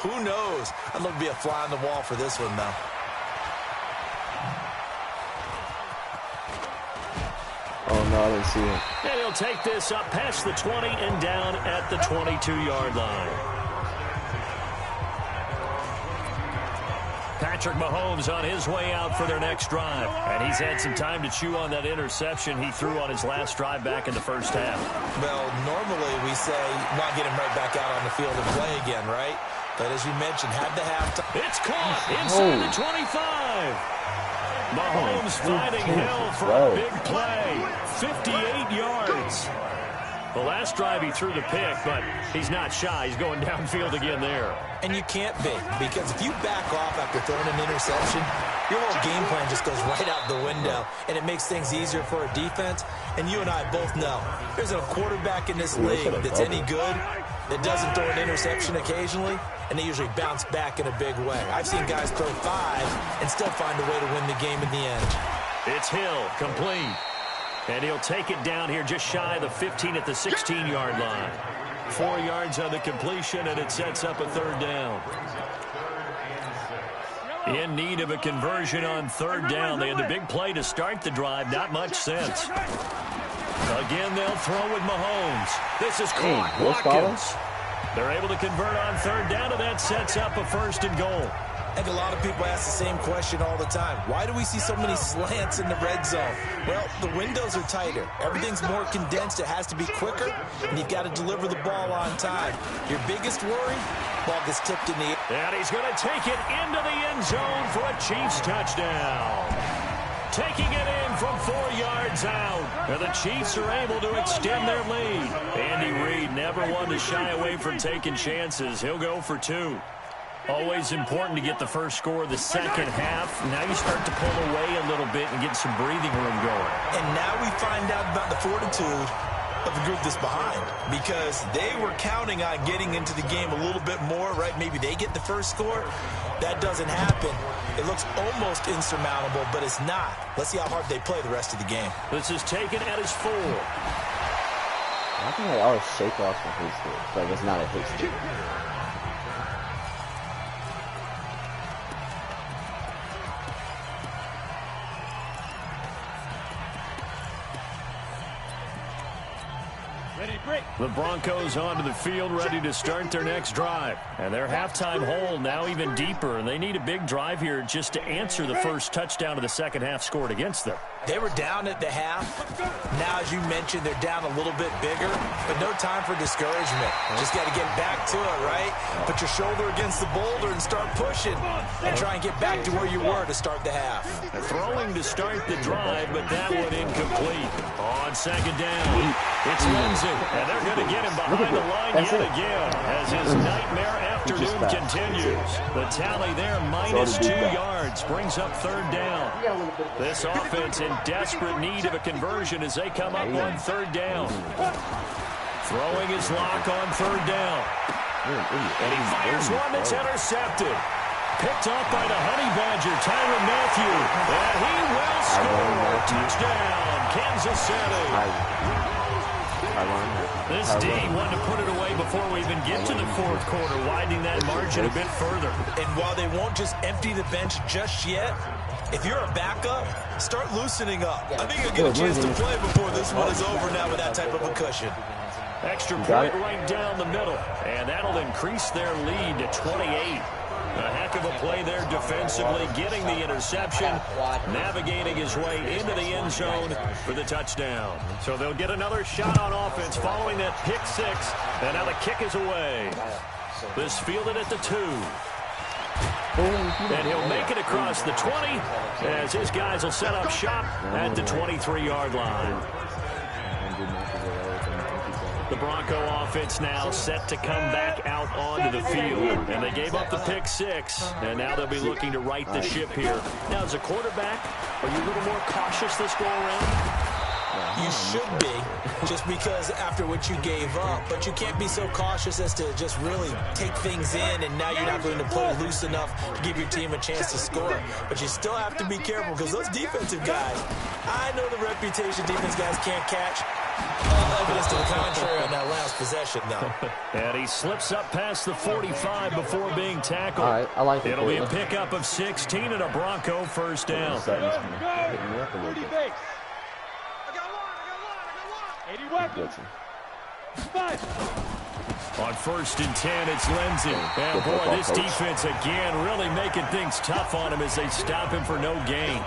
Who knows? I'd love to be a fly on the wall for this one, though. Oh, no, I didn't see it. And he'll take this up past the 20 and down at the 22-yard line. Patrick Mahomes on his way out for their next drive. And he's had some time to chew on that interception he threw on his last drive back in the first half. Well, normally we say not get him right back out on the field and play again, right? But as you mentioned, had the halftime. It's caught inside the 25. Mahomes finding Hill for a big play. 58 yards. The last drive he threw the pick, but he's not shy. He's going downfield again there. And you can't be, because if you back off after throwing an interception, your whole game plan just goes right out the window, and it makes things easier for a defense. And you and I both know there's a quarterback in this league that's any good that doesn't throw an interception occasionally, and they usually bounce back in a big way. I've seen guys throw 5 and still find a way to win the game in the end. It's Hill, complete. And he'll take it down here just shy of the 15 at the 16-yard line. 4 yards on the completion, and it sets up a third down. In need of a conversion on third down. They had the big play to start the drive. Not much sense. Again, they'll throw with Mahomes. This is caught. Watkins. They're able to convert on third down, and that sets up a first and goal. I think a lot of people ask the same question all the time. Why do we see so many slants in the red zone? Well, the windows are tighter. Everything's more condensed. It has to be quicker, and you've got to deliver the ball on time. Your biggest worry? Ball gets tipped in the air. And he's going to take it into the end zone for a Chiefs touchdown. Taking it in from 4 yards out. And the Chiefs are able to extend their lead. Andy Reid never one to shy away from taking chances. He'll go for 2. Always important to get the first score of the second half. Now you start to pull away a little bit and get some breathing room going. And now we find out about the fortitude of the group that's behind, because they were counting on getting into the game a little bit more, right? Maybe they get the first score. That doesn't happen. It looks almost insurmountable, but it's not. Let's see how hard they play the rest of the game. This is taken at his 4. I think I always shake off the hate stick. Like it's not a hate stick. The Broncos onto the field, ready to start their next drive. And their halftime hole now even deeper, and they need a big drive here just to answer the first touchdown of the second half scored against them. They were down at the half. Now, as you mentioned, they're down a little bit bigger, but no time for discouragement. Just got to get back to it, right? Put your shoulder against the boulder and start pushing and try and get back to where you were to start the half. Throwing to start the drive, but that one incomplete. On second down, it's Lindsay, and they're going to get him behind the line yet again as his nightmare afternoon continues. The tally there, -2 yards, brings up third down. This offense in desperate need of a conversion as they come up on third down. Throwing his lock on third down. And he fires one that's intercepted. Picked up by the Honey Badger, Tyrann Mathieu. And he will score. Touchdown, Kansas City. This D wanted to put it away before we even get to the fourth quarter, widening that margin a bit further. And while they won't just empty the bench just yet, if you're a backup, start loosening up. I think you'll get a chance to play before this one is over now with that type of a cushion. Extra point right down the middle, and that'll increase their lead to 28. A heck of a play there defensively, getting the interception, navigating his way into the end zone for the touchdown. So they'll get another shot on offense following that pick 6, and now the kick is away. This fielded at the 2. And he'll make it across the 20 as his guys will set up shop at the 23-yard line. The Bronco offense now set to come back out onto the field. And they gave up the pick 6, and now they'll be looking to right the ship here. Now, as a quarterback, are you a little more cautious this go-around? You should be, just because after what you gave up, but you can't be so cautious as to just really take things in, and now you're not going to play loose enough to give your team a chance to score. But you still have to be careful, because those defensive guys, I know the reputation defense guys can't catch. evidence to the contrary on that last possession, though. And he slips up past the 45 before being tackled. All right, I like it. It'll be a pickup of 16 and a Bronco first down. On 1st and 10, it's Lindsay. And boy, this defense again really making things tough on him as they stop him for no gain.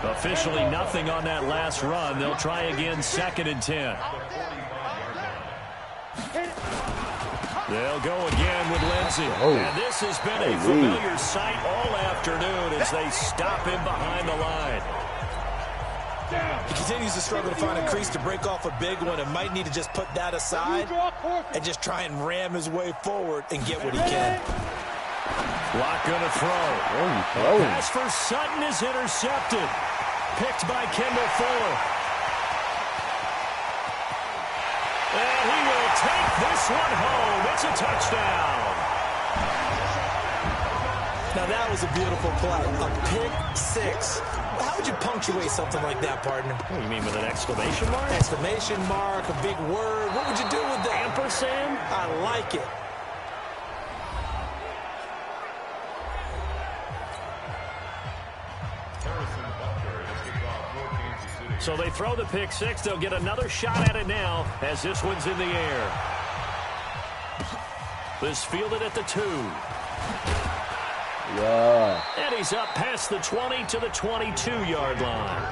Officially nothing on that last run. They'll try again 2nd and 10. They'll go again with Lindsay. And this has been a familiar sight all afternoon as they stop him behind the line. He continues to struggle to find a crease to break off a big one and might need to just put that aside and just try and ram his way forward and get what he can. Lock gonna throw. Pass for Sutton is intercepted. Picked by Kendall Fuller. And he will take this one home. It's a touchdown. Now that was a beautiful play. A pick 6. How would you punctuate something like that, partner? What do you mean, with an exclamation mark? Exclamation mark, a big word. What would you do with that? Ampersand? I like it. So they throw the pick 6. They'll get another shot at it now as this one's in the air. This fielded at the 2. Yeah. And he's up past the 20 to the 22-yard line.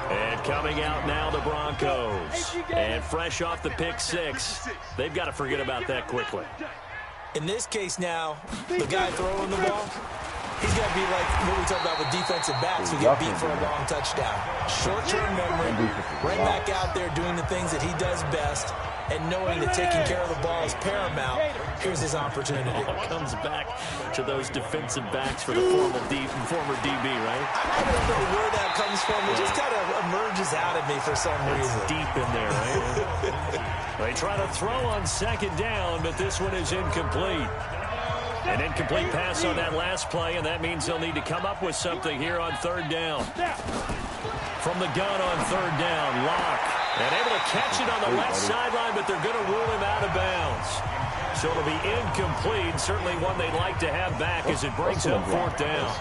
And coming out now, the Broncos. And fresh off the pick 6. They've got to forget about that quickly. In this case now, the guy throwing the ball, he's got to be like what we talk about with defensive backs who get beat for a long touchdown. Short-term memory, right back out there doing the things that he does best, and knowing that taking care of the ball is paramount. Here's his opportunity. Comes back to those defensive backs for the former DB, right? I don't know where that comes from. It just kind of emerges out of me for some reason. It's deep in there, right? They try to throw on 2nd down, but this one is incomplete. An incomplete pass on that last play, and that means they'll need to come up with something here on 3rd down. From the gun on 3rd down, Locke. And able to catch it on the left sideline, but they're going to rule him out of bounds. So it'll be incomplete. Certainly one they'd like to have back as it brings up 4th down.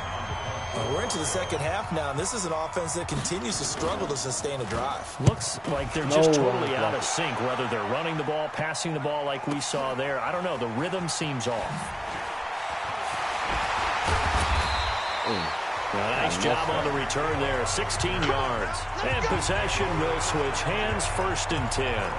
Well, we're into the 2nd half now, and this is an offense that continues to struggle to sustain a drive. Looks like they're just totally out of sync, whether they're running the ball, passing the ball like we saw there. I don't know. The rhythm seems off. A nice job on the return there, 16 yards. And possession will switch hands, 1st and 10.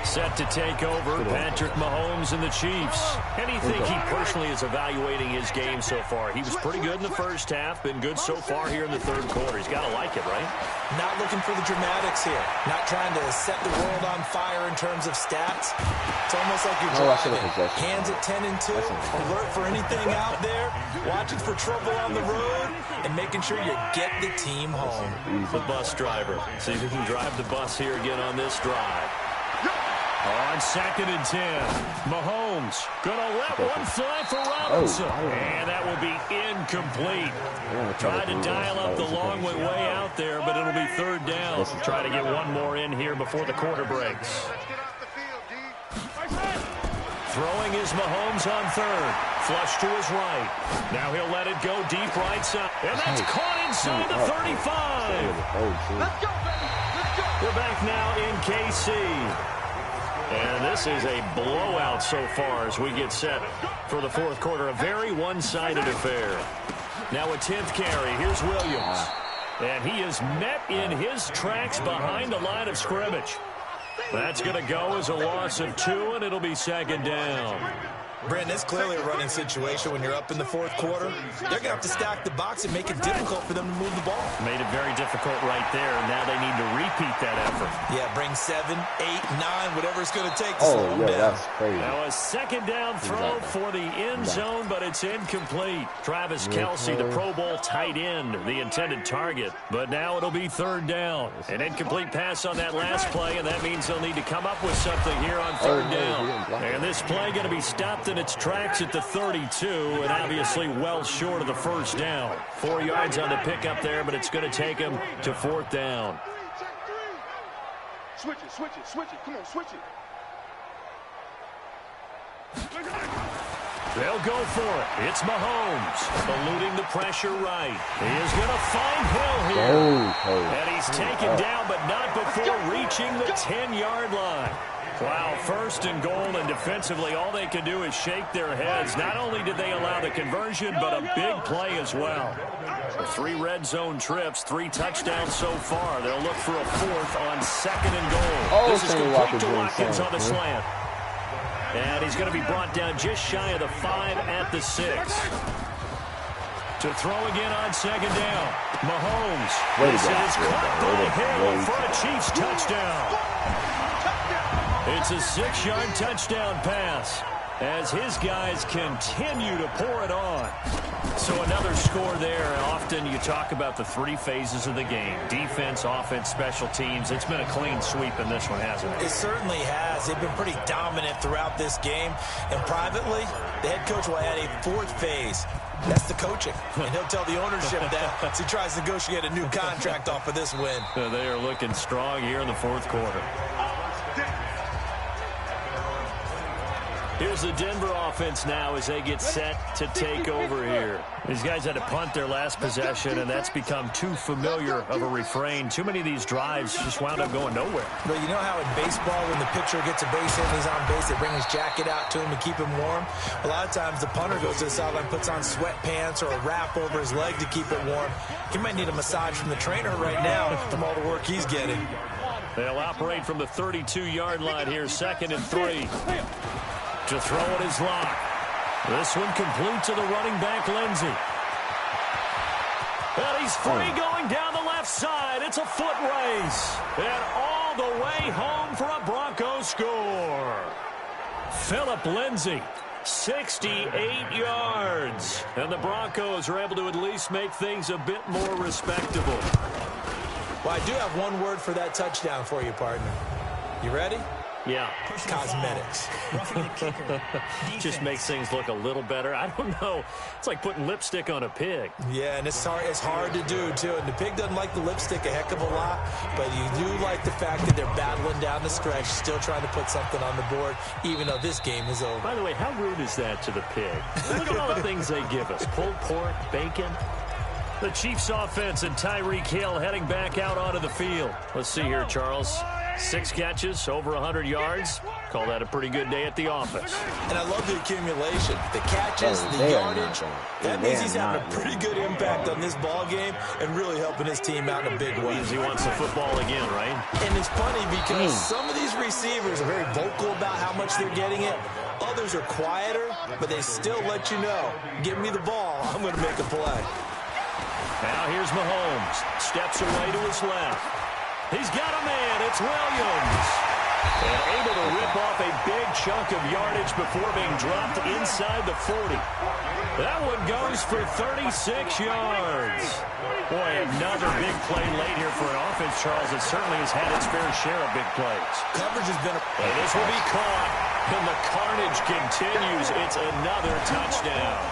Set to take over, Patrick Mahomes and the Chiefs. And you think he personally is evaluating his game so far? He was pretty good in the 1st half, been good so far here in the 3rd quarter. He's got to like it, right? Not looking for the dramatics here. Not trying to set the world on fire in terms of stats. It's almost like you're driving. Hands at 10 and 2. Alert for anything out there. Watching for trouble on the road. And making sure you get the team home. The bus driver. See if he can drive the bus here again on this drive. On 2nd and 10, Mahomes gonna let one fly for Robinson, and that will be incomplete. Tried to dial up the long way out there, but it'll be 3rd down. Try to get one more in here before the quarter breaks. Throwing is Mahomes on 3rd. Flush to his right. Now he'll let it go deep right side. And that's caught inside the 35. Let's go, baby. Let's go. We're back now in KC. And this is a blowout so far as we get set for the 4th quarter. A very one-sided affair. Now a 10th carry. Here's Williams. And he is met in his tracks behind the line of scrimmage. That's going to go as a loss of 2, and it'll be 2nd down. Brandon, it's clearly a running situation when you're up in the 4th quarter. They're going to have to stack the box and make it difficult for them to move the ball. Made it very difficult right there, and now they need to repeat that effort. Yeah, bring 7, 8, 9, whatever it's going to take to slow them down. That's crazy. Now a 2nd down throw for the end zone, but it's incomplete. Travis Kelce, the Pro Bowl tight end, the intended target. But now it'll be 3rd down. An incomplete pass on that last play, and that means they'll need to come up with something here on 3rd down. And this play going to be stopped in its tracks at the 32, and obviously well short of the first down. 4 yards on the pickup there, but it's going to take him to 4th down. Switch it. Come on, switch it. They'll go for it. It's Mahomes, eluding the pressure right. He is going to find Hill here. And he's taken down, but not before reaching the 10-yard line. Wow, 1st and goal, and defensively, all they can do is shake their heads. Not only did they allow the conversion, but a big play as well. 3 red zone trips, 3 touchdowns so far. They'll look for a 4th on 2nd and goal. This is complete to Watkins on the slant. And he's going to be brought down just shy of the 5 at the 6. To throw again on 2nd down. Mahomes. This is caught by Hill for a Chiefs touchdown. It's a 6-yard touchdown pass as his guys continue to pour it on. So another score there. And often you talk about the 3 phases of the game. Defense, offense, special teams. It's been a clean sweep in this one, hasn't it? It certainly has. They've been pretty dominant throughout this game. And privately, the head coach will add a 4th phase. That's the coaching. And he'll tell the ownership that as he tries to negotiate a new contract off of this win. They are looking strong here in the 4th quarter. Here's the Denver offense now as they get set to take over here. These guys had to punt their last possession, and that's become too familiar of a refrain. Too many of these drives just wound up going nowhere. But you know how in baseball, when the pitcher gets a base hit and he's on base, they bring his jacket out to him to keep him warm? A lot of times the punter goes to the sideline, puts on sweatpants or a wrap over his leg to keep it warm. He might need a massage from the trainer right now from all the work he's getting. They'll operate from the 32-yard line here, 2nd and 3. To throw it is Locke. This one complete to the running back, Lindsey. And he's free going down the left side. It's a foot race. And all the way home for a Broncos score. Philip Lindsey, 68 yards. And the Broncos are able to at least make things a bit more respectable. Well, I do have one word for that touchdown for you, partner. You ready? Yeah. Cosmetics. Just makes things look a little better. I don't know. It's like putting lipstick on a pig. Yeah, and it's hard to do, too. And the pig doesn't like the lipstick a heck of a lot, but you do like the fact that they're battling down the stretch, still trying to put something on the board, even though this game is over. By the way, how rude is that to the pig? Look at all the things they give us. Pulled pork, bacon. The Chiefs offense and Tyreek Hill heading back out onto the field. Let's see here, Charles. 6 catches, over 100 yards. Call that a pretty good day at the office. And I love the accumulation. The catches, the yardage. That means he's having a pretty good impact on this ball game and really helping his team out in a big way. He wants the football again, right? And it's funny because some of these receivers are very vocal about how much they're getting it. Others are quieter, but they still let you know, give me the ball, I'm going to make a play. Now here's Mahomes. Steps away to his left. He's got a man. It's Williams. And able to rip off a big chunk of yardage before being dropped inside the 40. That one goes for 36 yards. Boy, another big play late here for an offense, Charles, that certainly has had its fair share of big plays. Coverage has been and this will be caught. And the carnage continues. It's another touchdown.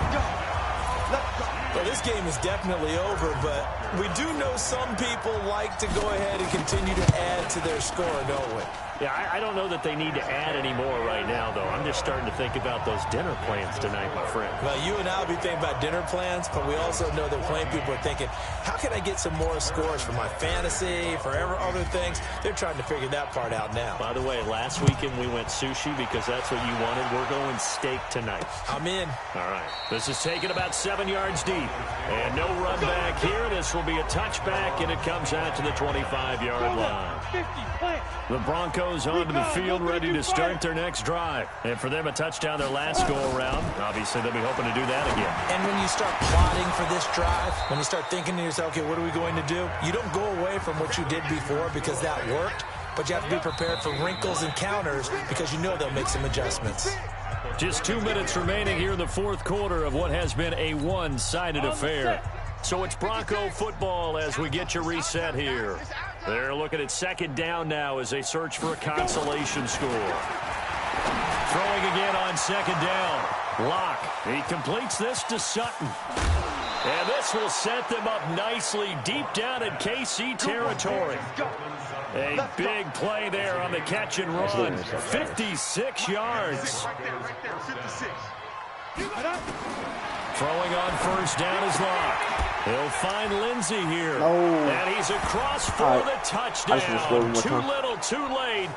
Well, this game is definitely over, but we do know some people like to go ahead and continue to add to their score, don't we? Yeah, I don't know that they need to add any more right now, though. I'm just starting to think about those dinner plans tonight, my friend. Well, you and I will be thinking about dinner plans, but we also know that plenty of people are thinking, how can I get some more scores for my fantasy, for other things? They're trying to figure that part out now. By the way, last weekend we went sushi because that's what you wanted. We're going steak tonight. I'm in. All right. This is taken about 7 yards deep. And no run back here. This will be a touchback, and it comes out to the 25-yard line. The Broncos onto the field, ready to start their next drive. And for them, a touchdown their last go-around. Obviously, they'll be hoping to do that again. And when you start plotting for this drive, when you start thinking to yourself, okay, what are we going to do? You don't go away from what you did before because that worked, but you have to be prepared for wrinkles and counters because you know they'll make some adjustments. Just 2 minutes remaining here in the fourth quarter of what has been a one-sided affair. So it's Bronco football as we get you reset here. They're looking at 2nd down now as they search for a consolation score. Throwing again on second down. Locke. He completes this to Sutton. And this will set them up nicely deep down in KC territory. A big play there on the catch and run. 56 yards. Throwing on first down is Locke. He'll find Lindsey here. And he's across for the touchdown. Too little, too late.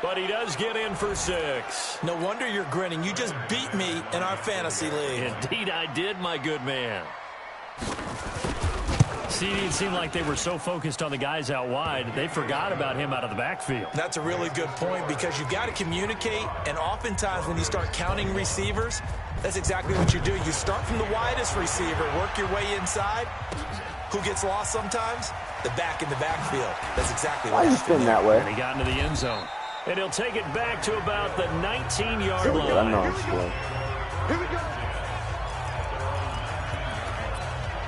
But he does get in for 6. No wonder you're grinning. You just beat me in our fantasy league. Indeed I did, my good man. CD, it seemed like they were so focused on the guys out wide, they forgot about him out of the backfield. That's a really good point because you got to communicate, and oftentimes when you start counting receivers, that's exactly what you do. You start from the widest receiver, work your way inside. Who gets lost sometimes? The back in the backfield. That's exactly what he's been that way. And he got into the end zone. And he'll take it back to about the 19-yard line. Here we go.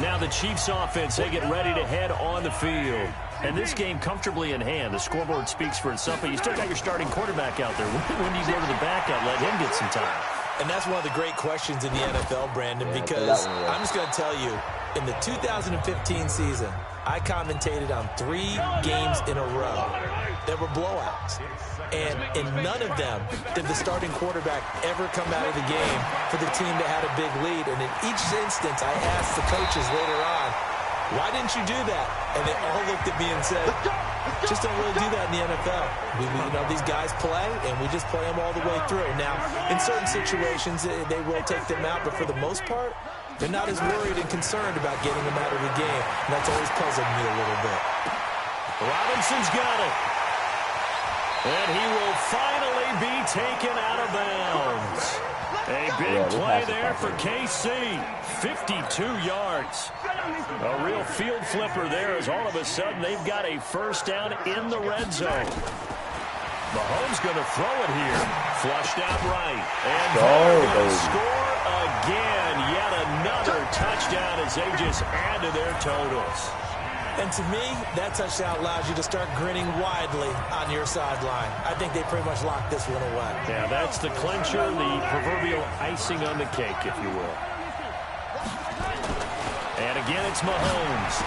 Now the Chiefs offense, they get ready to head on the field. And this game comfortably in hand. The scoreboard speaks for itself, but you still got your starting quarterback out there. When do you go to the backup, let him get some time? And that's one of the great questions in the NFL, Brandon, because I'm just going to tell you, in the 2015 season, I commentated on 3 games in a row that were blowouts. And in none of them did the starting quarterback ever come out of the game for the team that had a big lead. And in each instance, I asked the coaches later on, why didn't you do that? And they all looked at me and said, just don't really do that in the NFL. You know, these guys play, and we just play them all the way through. Now, in certain situations, they will take them out, but for the most part, they're not as worried and concerned about getting them out of the game. And that's always puzzled me a little bit. Robinson's got it. And he will finally be taken out of bounds. A big play there for KC. 52 yards. A real field flipper there as all of a sudden they've got a first down in the red zone. Mahomes going to throw it here. Flushed out right. And they're going to score again. Yet another touchdown as they just add to their totals. And to me, that touchdown allows you to start grinning widely on your sideline. I think they pretty much locked this one away. Yeah, that's the clincher, the proverbial icing on the cake, if you will. And again, it's Mahomes.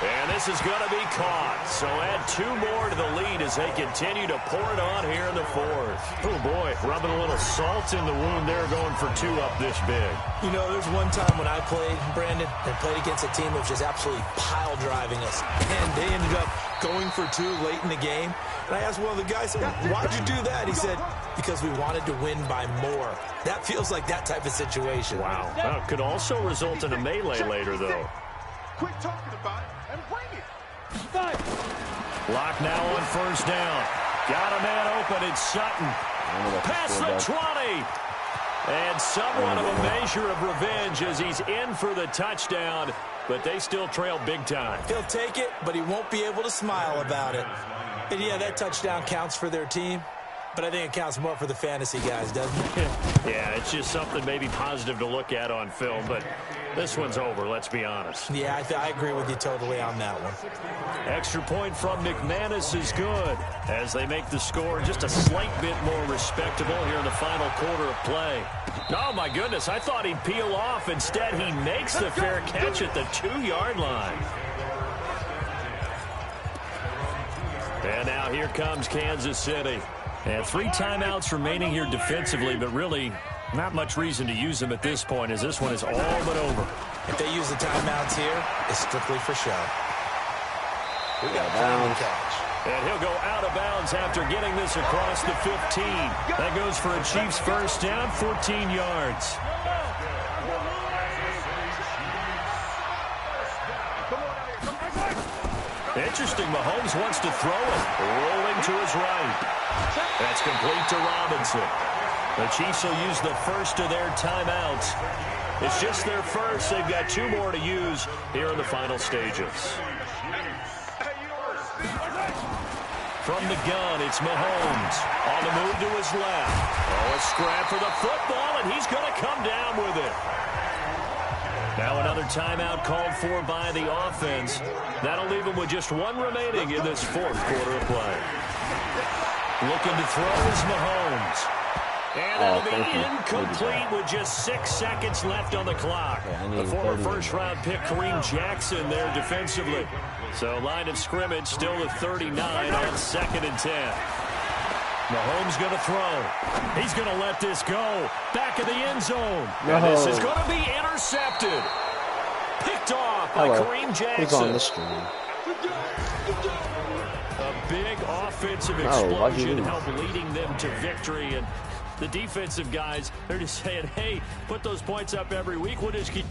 And this is going to be caught. So add 2 more to the lead as they continue to pour it on here in the 4th. Oh, boy, rubbing a little salt in the wound there, going for 2 up this big. You know, there's one time when I played, Brandon, and played against a team that was just absolutely pile driving us. And they ended up going for 2 late in the game. And I asked one of the guys, why'd you do that? He said, because we wanted to win by more. That feels like that type of situation. Wow. Well, it could also result in a melee later, though. Quit talking about it and bring it. Lock now on first down. Got a man open. It's Sutton. Past the 20. And somewhat of a measure of revenge as he's in for the touchdown. But they still trail big time. He'll take it, but he won't be able to smile about it. And yeah, that touchdown counts for their team. But I think it counts more for the fantasy guys, doesn't it? Yeah, it's just something maybe positive to look at on film, but this one's over, let's be honest. Yeah, I agree with you totally on that one. Extra point from McManus is good as they make the score just a slight bit more respectable here in the final quarter of play. Oh, my goodness, I thought he'd peel off. Instead, he makes the fair catch at the 2-yard line. And now here comes Kansas City. And 3 timeouts remaining here defensively, but really not much reason to use them at this point as this one is all but over. If they use the timeouts here, it's strictly for show. We got a penalty catch. And he'll go out of bounds after getting this across the 15. That goes for a Chiefs first down, 14 yards. Interesting, Mahomes wants to throw it. Rolling to his right. That's complete to Robinson. The Chiefs will use the first of their timeouts. It's just their first. They've got 2 more to use here in the final stages. From the gun, it's Mahomes. On the move to his left. Oh, a scrap for the football, and he's going to come down with it. Now another timeout called for by the offense. That'll leave him with just 1 remaining in this 4th quarter of play. Looking to throw is Mahomes. And that'll be incomplete with just 6 seconds left on the clock. The former first-round pick Kareem Jackson there defensively. So line of scrimmage still at 39 on 2nd and 10. Mahomes going to throw. He's going to let this go. Back of the end zone. No. And this is going to be intercepted. Picked off by Kareem Jackson. Who's on the screen? A big offensive explosion helped leading them to victory. And the defensive guys, they're just saying, hey, put those points up every week. We'll just keep